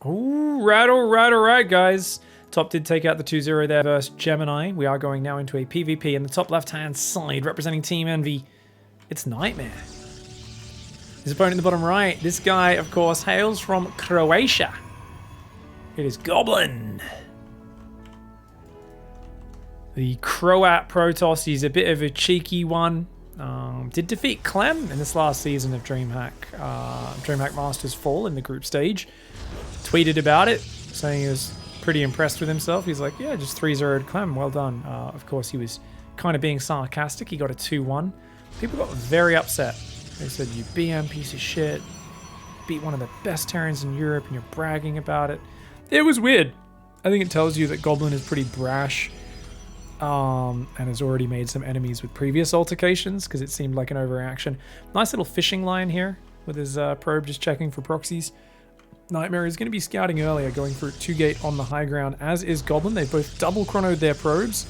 Oh, right, all right, guys. Top did take out the 2-0 there versus Gemini. We are going now into a PvP in the top left-hand side, representing Team Envy. It's Nightmare. His opponent in the bottom right, this guy, of course, hails from Croatia. It is Goblin. The Croat Protoss, he's a bit of a cheeky one. Did defeat Clem in this last season of DreamHack Masters Fall in the group stage. Tweeted about it, saying he was pretty impressed with himself. He's like, yeah, just 3-0'd Clem, well done. Of course, he was kind of being sarcastic. He got a 2-1. People got very upset. They said, you BM piece of shit. Beat one of the best Terrans in Europe and you're bragging about it. It was weird. I think it tells you that Goblin is pretty brash. And has already made some enemies with previous altercations because it seemed like an overreaction. Nice little fishing line here with his probe just checking for proxies. Nightmare is going to be scouting earlier, going for 2-gate on the high ground, as is Goblin. They've both double chronoed their probes.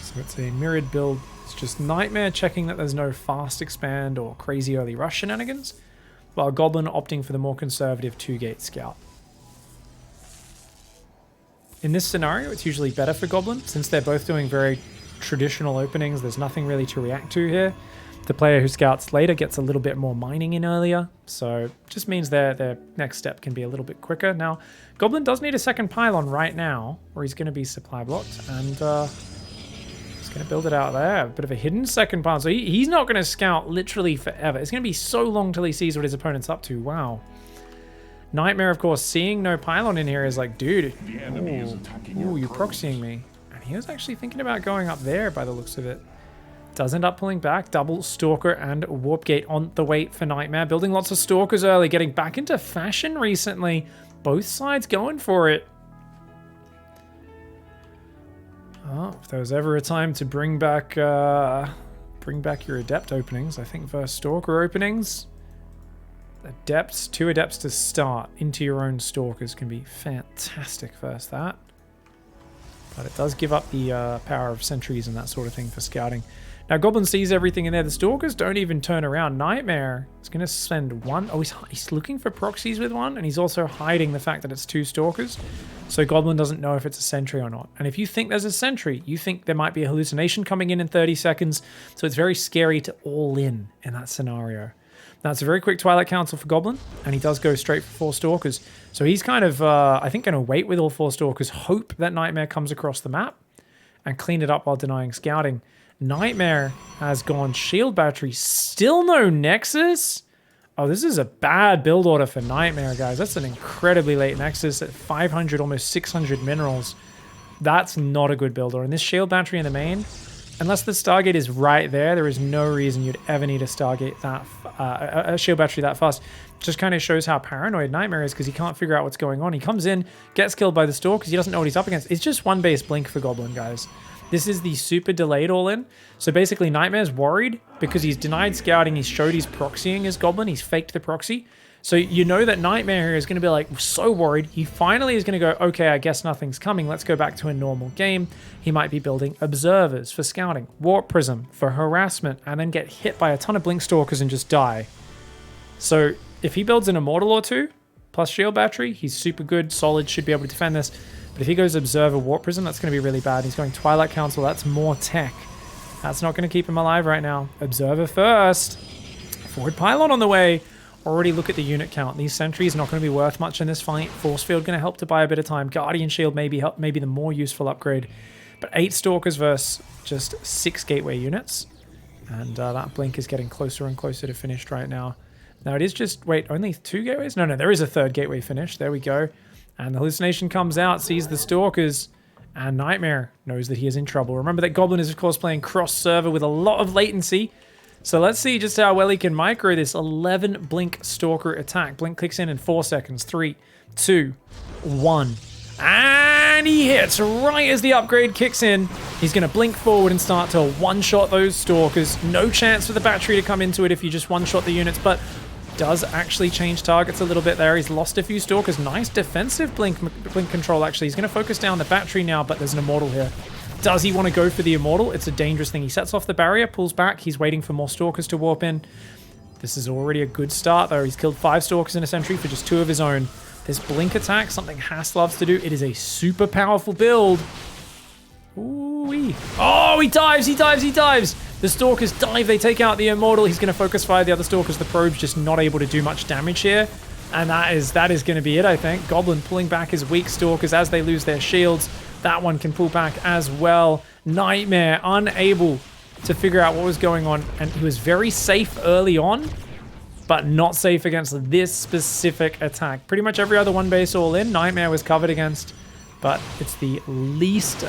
So it's a mirrored build. It's just Nightmare checking that there's no fast expand or crazy early rush shenanigans, while Goblin opting for the more conservative 2-gate scout. In this scenario, it's usually better for Goblin, since they're both doing very traditional openings. There's nothing really to react to here. The player who scouts later gets a little bit more mining in earlier, so just means their next step can be a little bit quicker. Now, Goblin does need a second pylon right now, or he's going to be supply blocked, and he's going to build it out there. A bit of a hidden second pylon, so he's not going to scout literally forever. It's going to be so long till he sees what his opponent's up to. Wow. Nightmare, of course, seeing no pylon in here is like, dude, ooh, you're proxying me. And he was actually thinking about going up there by the looks of it. Does end up pulling back. Double Stalker and Warp Gate on the way for Nightmare. Building lots of Stalkers early, getting back into fashion recently. Both sides going for it. Oh, if there was ever a time to bring back your Adept openings, I think versus Stalker openings, Adepts, 2 Adepts to start into your own Stalkers can be fantastic versus that. But it does give up the power of sentries and that sort of thing for scouting. Now, Goblin sees everything in there. The Stalkers don't even turn around. Nightmare is going to spend 1. Oh, he's looking for proxies with 1, and he's also hiding the fact that it's 2 Stalkers. So Goblin doesn't know if it's a sentry or not. And if you think there's a sentry, you think there might be a hallucination coming in 30 seconds. So it's very scary to all in that scenario. Now, it's a very quick Twilight Council for Goblin, and he does go straight for 4 Stalkers. So he's kind of, I think, going to wait with all 4 Stalkers, hope that Nightmare comes across the map, and clean it up while denying scouting. Nightmare has gone Shield Battery. Still no Nexus? Oh, this is a bad build order for Nightmare, guys. That's an incredibly late Nexus at 500, almost 600 minerals. That's not a good build order. And this Shield Battery in the main, unless the Stargate is right there, there is no reason you'd ever need a Stargate a Shield Battery that fast. Just kind of shows how paranoid Nightmare is because he can't figure out what's going on. He comes in, gets killed by the Stalk because he doesn't know what he's up against. It's just 1 base blink for Goblin, guys. This is the super delayed all-in. So basically, Nightmare's worried because he's denied scouting. He's showed he's proxying his Goblin. He's faked the proxy. So you know that Nightmare here is going to be like so worried. He finally is going to go, okay, I guess nothing's coming. Let's go back to a normal game. He might be building Observers for scouting, Warp Prism for harassment, and then get hit by a ton of Blink Stalkers and just die. So if he builds an Immortal or 2, plus Shield Battery, he's super good, solid, should be able to defend this. But if he goes Observer, Warp Prism, that's going to be really bad. He's going Twilight Council, that's more tech. That's not going to keep him alive right now. Observer first. Forward Pylon on the way. Already look at the unit count. These sentries are not going to be worth much in this fight. Force Field going to help to buy a bit of time. Guardian Shield maybe the more useful upgrade. But 8 Stalkers versus just 6 Gateway units. And that blink is getting closer and closer to finished right now. Now it is just, wait, only 2 gateways? No, there is a 3rd gateway finish. There we go. And the hallucination comes out, sees the Stalkers, and Nightmare knows that he is in trouble. Remember that Goblin is, of course, playing cross-server with a lot of latency. So let's see just how well he can micro this 11 Blink Stalker attack. Blink clicks in 4 seconds. 3, 2, 1. And he hits right as the upgrade kicks in. He's going to blink forward and start to one-shot those Stalkers. No chance for the battery to come into it if you just one-shot the units, but does actually change targets a little bit there. He's lost a few Stalkers. Nice defensive blink control, actually. He's going to focus down the battery now, but there's an Immortal here. Does he want to go for the Immortal? It's a dangerous thing. He sets off the barrier, pulls back. He's waiting for more Stalkers to warp in. This is already a good start, though. He's killed 5 Stalkers in a sentry for just 2 of his own. This blink attack, something Haas loves to do. It is a super powerful build. Ooh-wee. Oh, he dives, he dives, he dives. The Stalkers dive, they take out the Immortal. He's going to focus fire the other Stalkers. The Probe's just not able to do much damage here. And that is going to be it, I think. Goblin pulling back his weak Stalkers as they lose their shields. That one can pull back as well. Nightmare unable to figure out what was going on. And he was very safe early on, but not safe against this specific attack. Pretty much every other one base all in, Nightmare was covered against, but it's the least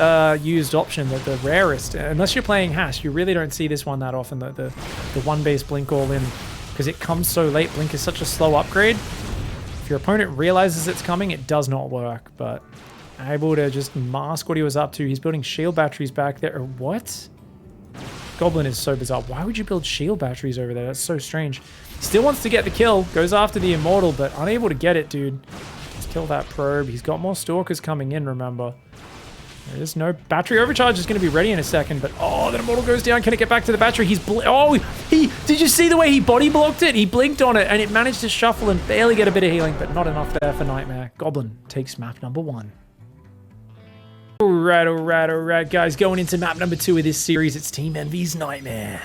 used option, the rarest. Unless you're playing Hash, you really don't see this one that often, the one base Blink all in, because it comes so late. Blink is such a slow upgrade. If your opponent realizes it's coming, it does not work, but able to just mask what he was up to. He's building shield batteries back there. What? Goblin is so bizarre. Why would you build shield batteries over there? That's so strange. Still wants to get the kill. Goes after the Immortal, but unable to get it, dude. Just kill that Probe. He's got more Stalkers coming in, remember. There is no battery overcharge. Is going to be ready in a second, but oh, the Immortal goes down. Can it get back to the battery? He's did you see the way he body blocked it? He blinked on it, and it managed to shuffle and barely get a bit of healing, but not enough there for Nightmare. Goblin takes map number 1. All right, guys. Going into map number 2 of this series, it's Team Envy's Nightmare.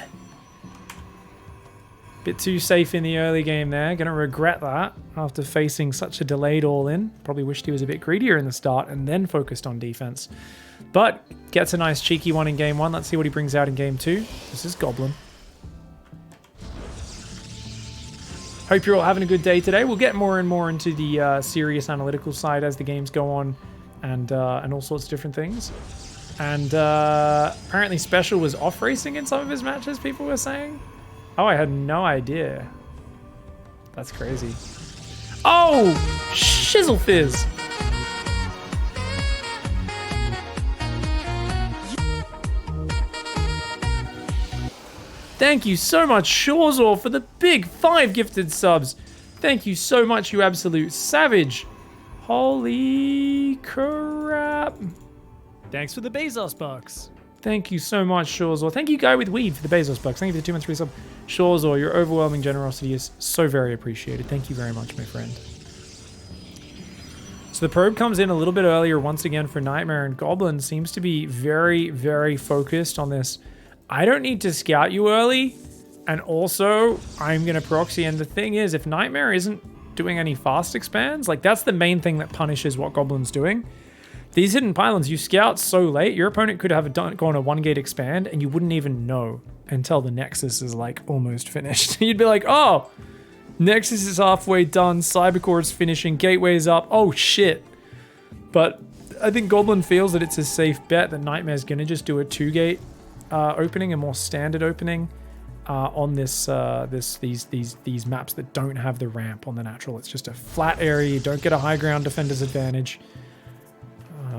Bit too safe in the early game there. Gonna regret that after facing such a delayed all-in. Probably wished he was a bit greedier in the start and then focused on defense. But gets a nice cheeky one in game 1. Let's see what he brings out in game 2. This is Goblin. Hope you're all having a good day today. We'll get more and more into the serious analytical side as the games go on, and all sorts of different things. And apparently Special was off racing in some of his matches, people were saying. Oh, I had no idea. That's crazy. Oh, shizzle fizz. Thank you so much, Shawzor, for the big 5 gifted subs. Thank you so much, you absolute savage. Holy crap. Thanks for the Bezos bucks. Thank you so much, Shawzor. Thank you, Guy with Weed, for the Bezos bucks. Thank you for the 2 months free sub. Shawzor, your overwhelming generosity is so very appreciated. Thank you very much, my friend. So the Probe comes in a little bit earlier once again for Nightmare, and Goblin seems to be very, very focused on this. I don't need to scout you early, and also I'm going to proxy, and the thing is, if Nightmare isn't doing any fast expands, like that's the main thing that punishes what Goblin's doing. These hidden pylons, you scout so late, your opponent could have gone a 1-gate expand and you wouldn't even know until the Nexus is like almost finished. You'd be like, oh, Nexus is halfway done, Cybercore is finishing, Gateway's up, oh shit. But I think Goblin feels that it's a safe bet that Nightmare's gonna just do a 2-gate opening, a more standard opening on these maps that don't have the ramp on the natural. It's just a flat area, you don't get a high ground defender's advantage.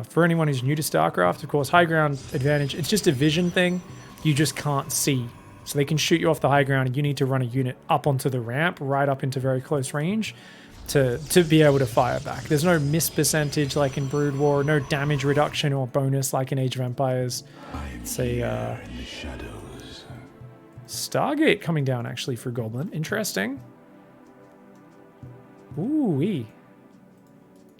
For anyone who's new to StarCraft, of course, high ground advantage, it's just a vision thing. You just can't see. So they can shoot you off the high ground and you need to run a unit up onto the ramp, right up into very close range to be able to fire back. There's no miss percentage like in Brood War, no damage reduction or bonus like in Age of Empires. It's a Stargate coming down actually for Goblin. Interesting. Ooh-wee.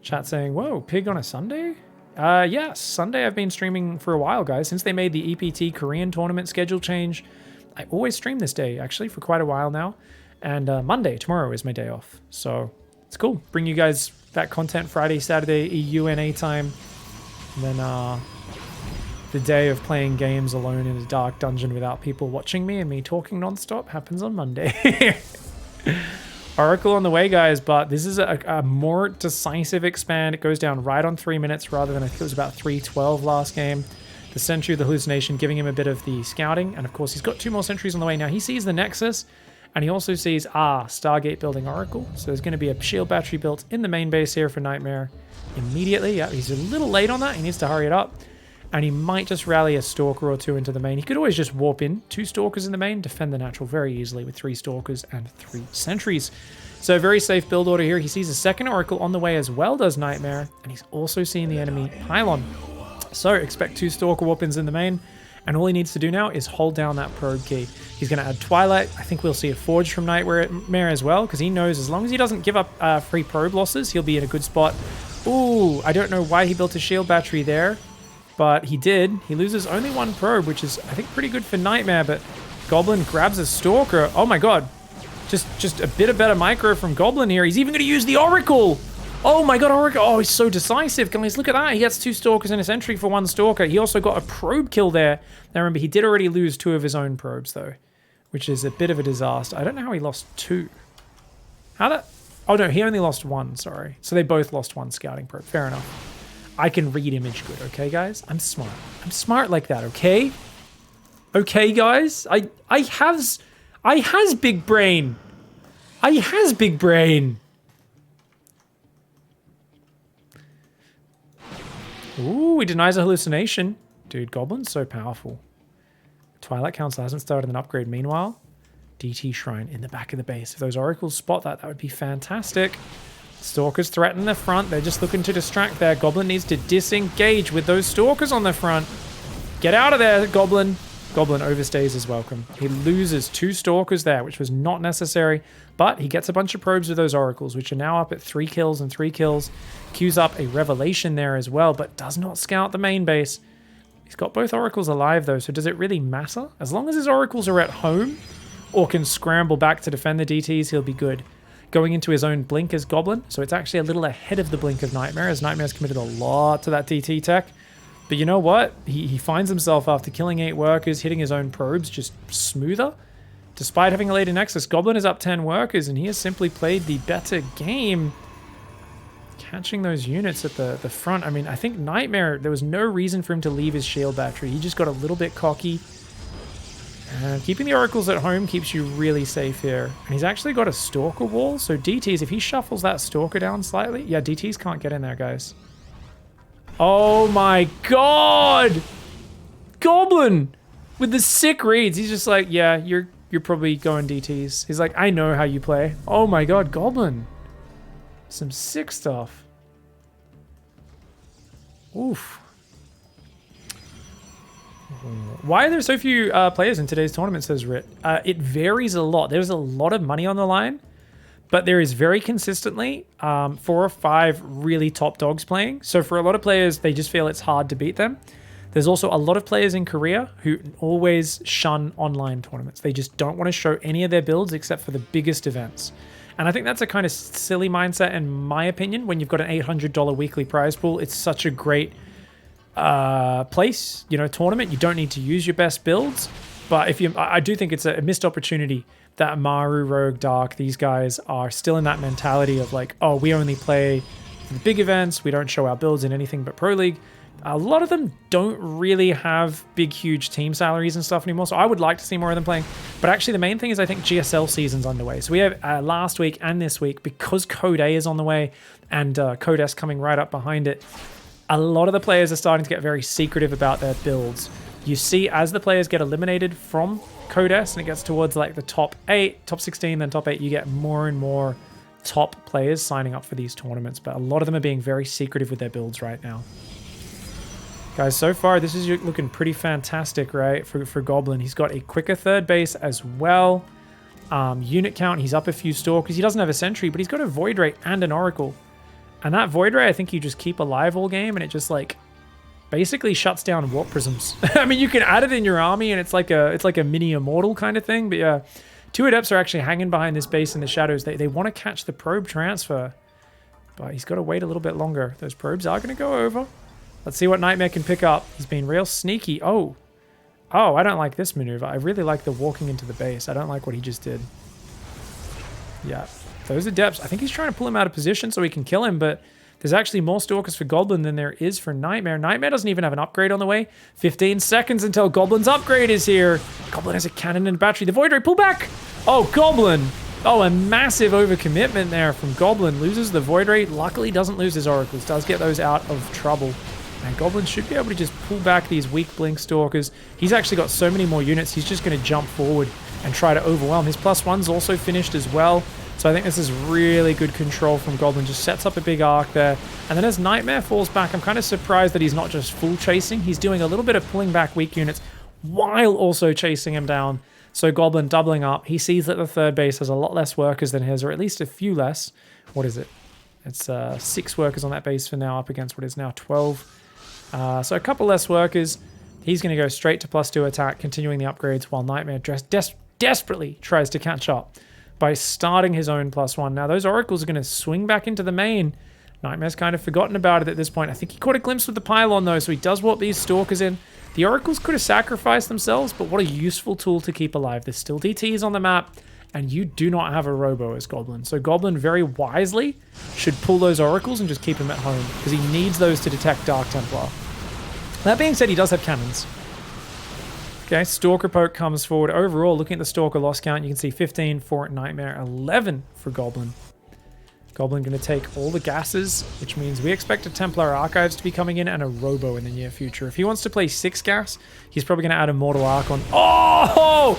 Chat saying, whoa, pig on a Sunday? Yes, Sunday I've been streaming for a while, guys. Since they made the EPT Korean tournament schedule change, I always stream this day, actually, for quite a while now. And Monday, tomorrow, is my day off. So it's cool. Bring you guys that content Friday, Saturday, EUNA time. And then the day of playing games alone in a dark dungeon without people watching me and me talking nonstop happens on Monday. Oracle on the way, guys, but this is a more decisive expand. It goes down right on 3 minutes rather than I think it was about 3:12 last game. The Sentry of the Hallucination giving him a bit of the scouting, and of course he's got 2 more sentries on the way. Now he sees the Nexus, and he also sees, Stargate building Oracle. So there's going to be a shield battery built in the main base here for Nightmare immediately. Yeah, he's a little late on that. He needs to hurry it up. And he might just rally a Stalker or 2 into the main. He could always just warp in 2 Stalkers in the main, defend the natural very easily with 3 Stalkers and 3 Sentries. So very safe build order here. He sees a second Oracle on the way as well, does Nightmare. And he's also seeing the enemy Pylon. So expect 2 Stalker warp-ins in the main. And all he needs to do now is hold down that probe key. He's going to add Twilight. I think we'll see a Forge from Nightmare as well, because he knows as long as he doesn't give up free probe losses, he'll be in a good spot. Ooh, I don't know why he built a shield battery there, but he did. He loses only one probe, which is, I think, pretty good for Nightmare, but Goblin grabs a Stalker. Oh my god. Just a bit of better micro from Goblin here. He's even going to use the Oracle. Oh my god, Oracle. Oh, he's so decisive. Guys, look at that. He gets 2 Stalkers in a sentry for 1 Stalker. He also got a probe kill there. Now remember, he did already lose 2 of his own probes, though, which is a bit of a disaster. I don't know how he lost 2. How that... Oh, no, he only lost 1, sorry. So they both lost 1 scouting probe. Fair enough. I can read image good, okay, guys? I'm smart. I'm smart like that, okay? Okay, guys? I has big brain. I has big brain. Ooh, he denies a hallucination. Dude, Goblin's so powerful. Twilight Council hasn't started an upgrade. Meanwhile, DT Shrine in the back of the base. If those Oracles spot that, that would be fantastic. Stalkers threaten the front. They're just looking to distract there. Goblin needs to disengage with those Stalkers on the front. Get out of there, Goblin. Goblin overstays his welcome. He loses 2 Stalkers there, which was not necessary, but he gets a bunch of probes with those Oracles, which are now up at 3 kills and 3 kills. Queues up a Revelation there as well, but does not scout the main base. He's got both Oracles alive though, so does it really matter? As long as his Oracles are at home or can scramble back to defend the DTs, he'll be good. Going into his own blink as Goblin, so it's actually a little ahead of the blink of Nightmare, as Nightmare's committed a lot to that DT tech. But you know what? He finds himself after killing 8 workers, hitting his own probes just smoother. Despite having a later Nexus, Goblin is up 10 workers, and he has simply played the better game. Catching those units at the front. I mean, I think Nightmare, there was no reason for him to leave his shield battery. He just got a little bit cocky. And keeping the Oracles at home keeps you really safe here. And he's actually got a Stalker wall, so DTs, if he shuffles that Stalker down slightly... Yeah, DTs can't get in there, guys. Oh my god! Goblin! With the sick reads. He's just like, yeah, you're probably going DTs. He's like, I know how you play. Oh my god, Goblin. Some sick stuff. Oof. Why are there so few players in today's tournament, says Rit? It varies a lot. There's a lot of money on the line, but there is very consistently 4 or 5 really top dogs playing. So for a lot of players, they just feel it's hard to beat them. There's also a lot of players in Korea who always shun online tournaments. They just don't want to show any of their builds except for the biggest events. And I think that's a kind of silly mindset in my opinion. When you've got an $800 weekly prize pool, it's such a great place, you know, tournament. You don't need to use your best builds. But I do think it's a missed opportunity that Maru, Rogue, Dark, these guys are still in that mentality of like, oh, we only play the big events. We don't show our builds in anything but Pro League. A lot of them don't really have big, huge team salaries and stuff anymore, so I would like to see more of them playing. But actually, the main thing is I think GSL season's underway. So we have last week and this week, because Code A is on the way and Code S coming right up behind it, a lot of the players are starting to get very secretive about their builds. You see, as the players get eliminated from Code S and it gets towards like the top 8, top 16, then top 8, you get more and more top players signing up for these tournaments. But a lot of them are being very secretive with their builds right now. Guys, so far, this is looking pretty fantastic, right, for Goblin. He's got a quicker third base as well. Unit count, he's up a few Stalkers. He doesn't have a Sentry, but he's got a Void Ray and an Oracle. And that Void Ray, I think you just keep alive all game, and it just, like, basically shuts down Warp Prisms. I mean, you can add it in your army, and it's like a mini Immortal kind of thing. But yeah, 2 Adepts are actually hanging behind this base in the shadows. They want to catch the probe transfer, but he's got to wait a little bit longer. Those probes are going to go over. Let's see what Nightmare can pick up. He's been real sneaky. Oh, I don't like this maneuver. I really like the walking into the base. I don't like what he just did. Yeah, those Adepts. I think he's trying to pull him out of position so he can kill him, but there's actually more Stalkers for Goblin than there is for Nightmare. Nightmare doesn't even have an upgrade on the way. 15 seconds until Goblin's upgrade is here. Goblin has a cannon and battery. The Void Ray, pull back! Oh, Goblin! Oh, a massive overcommitment there from Goblin. Loses the Void Ray. Luckily doesn't lose his Oracles. Does get those out of trouble. And Goblin should be able to just pull back these weak Blink Stalkers. He's actually got so many more units, he's just going to jump forward and try to overwhelm. His +1's also finished as well. So I think this is really good control from Goblin. Just sets up a big arc there. And then as Nightmare falls back, I'm kind of surprised that he's not just full chasing. He's doing a little bit of pulling back weak units. while also chasing him down. So Goblin doubling up. He sees that the third base has a lot less workers than his, or at least a few less. What is it? It's 6 workers on that base for now, up against what is now 12. So a couple less workers. He's going to go straight to +2 attack, continuing the upgrades, while Nightmare desperately tries to catch up by starting his own +1. Now, those Oracles are going to swing back into the main. Nightmare's kind of forgotten about it at this point. I think he caught a glimpse with the pylon, though, so he does warp these Stalkers in. The Oracles could have sacrificed themselves, but what a useful tool to keep alive. There's still DTs on the map, and you do not have a Robo as Goblin. So Goblin very wisely should pull those Oracles and just keep him at home, because he needs those to detect Dark Templar. That being said, he does have cannons. Okay, Stalker Poke comes forward. Overall, looking at the Stalker loss count, you can see 15 for Nightmare, 11 for Goblin. Goblin going to take all the gases, which means we expect a Templar Archives to be coming in and a Robo in the near future. If he wants to play 6 gas, he's probably going to add Immortal Archon. Oh!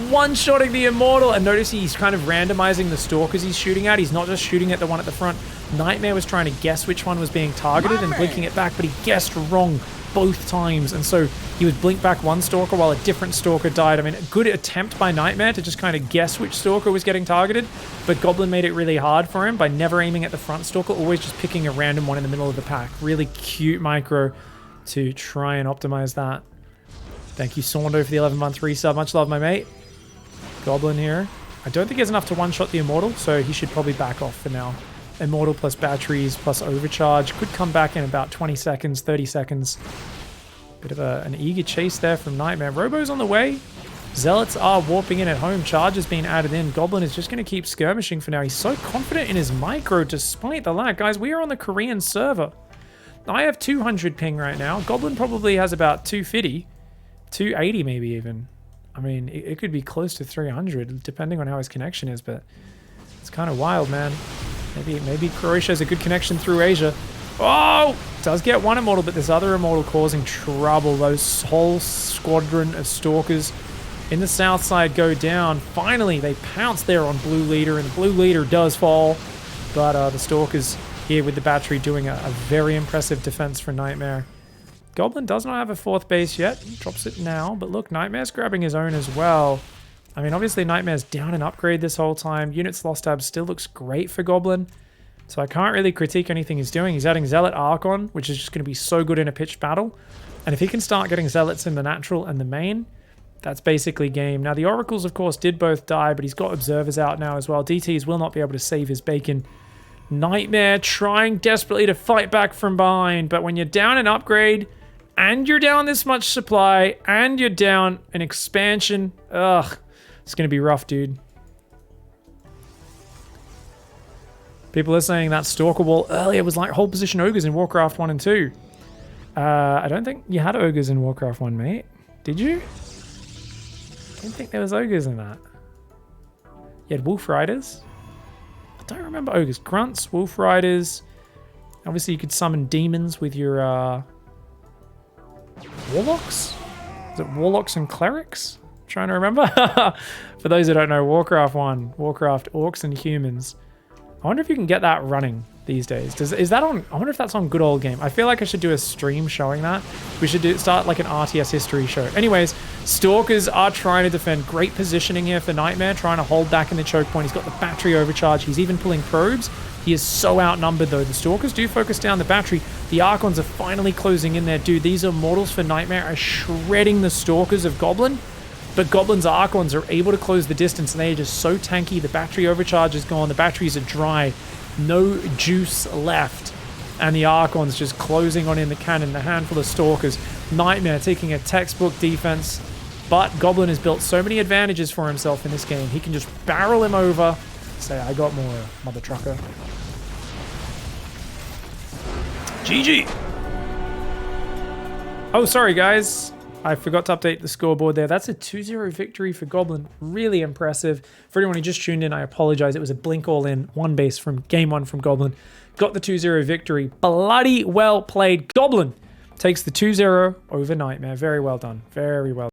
One-shotting the Immortal, and notice he's kind of randomizing the Stalkers he's shooting at. He's not just shooting at the one at the front. Nightmare was trying to guess which one was being targeted and blinking it back, but he guessed wrong both times, and so he would blink back one Stalker while a different Stalker died. I mean, a good attempt by Nightmare to just kind of guess which Stalker was getting targeted, but Goblin made it really hard for him by never aiming at the front Stalker, always just picking a random one in the middle of the pack. Really cute micro to try and optimize that. Thank you, Saundo, for the 11-month resub. Much love, my mate. Goblin here. I don't think he has enough to one-shot the Immortal, so he should probably back off for now. Immortal plus batteries plus overcharge could come back in about 20 seconds, 30 seconds. Bit of an eager chase there from Nightmare. Robo's on the way. Zealots are warping in at home. Charge has been added in. Goblin is just going to keep skirmishing for now. He's so confident in his micro despite the lag. Guys, we are on the Korean server. I have 200 ping right now. Goblin probably has about 250. 280 maybe even. I mean, it could be close to 300 depending on how his connection is, but it's kind of wild, man. Maybe Croatia has a good connection through Asia. Oh! Does get one Immortal, but this other Immortal causing trouble. Those whole squadron of Stalkers in the south side go down. Finally, they pounce there on Blue Leader, and the Blue Leader does fall. But the Stalkers here with the battery doing a very impressive defense for Nightmare. Goblin does not have a 4th base yet. He drops it now, but look, Nightmare's grabbing his own as well. I mean, obviously Nightmare's down an upgrade this whole time. Units lost tab still looks great for Goblin. So I can't really critique anything he's doing. He's adding Zealot Archon, which is just going to be so good in a pitched battle. And if he can start getting Zealots in the natural and the main, that's basically game. Now, the Oracles, of course, did both die, but he's got Observers out now as well. DTs will not be able to save his bacon. Nightmare trying desperately to fight back from behind, but when you're down an upgrade, and you're down this much supply, and you're down an expansion, ugh. It's going to be rough, dude. People are saying that Stalker wall earlier was like hold position ogres in Warcraft 1 and 2. I don't think you had ogres in Warcraft 1, mate. Did you? I didn't think there was ogres in that. You had Wolf Riders. I don't remember ogres. Grunts, Wolf Riders. Obviously, you could summon demons with your Warlocks? Is it Warlocks and Clerics? Trying to remember. For those who don't know, Warcraft 1, Warcraft Orcs and Humans. I wonder if you can get that running these days. Is that on? I wonder if that's on Good Old Game. I feel like I should do a stream showing that. We should start like an RTS history show. Anyways, Stalkers are trying to defend. Great positioning here for Nightmare, trying to hold back in the choke point. He's got the battery overcharge. He's even pulling probes. He is so outnumbered though. The Stalkers do focus down the battery. The Archons are finally closing in there. Dude, these Immortals for Nightmare are shredding the Stalkers of Goblin. But Goblin's Archons are able to close the distance, and they are just so tanky. The battery overcharge is gone. The batteries are dry. No juice left. And the Archons just closing on in the cannon. A handful of Stalkers. Nightmare taking a textbook defense. But Goblin has built so many advantages for himself in this game. He can just barrel him over. Say, I got more, mother trucker. GG. Oh, sorry, guys. I forgot to update the scoreboard there. That's a 2-0 victory for Goblin. Really impressive. For anyone who just tuned in, I apologize. It was a blink all in. One base from game 1 from Goblin. Got the 2-0 victory. Bloody well played. Goblin takes the 2-0 over Nightmare. Very well done. Very well.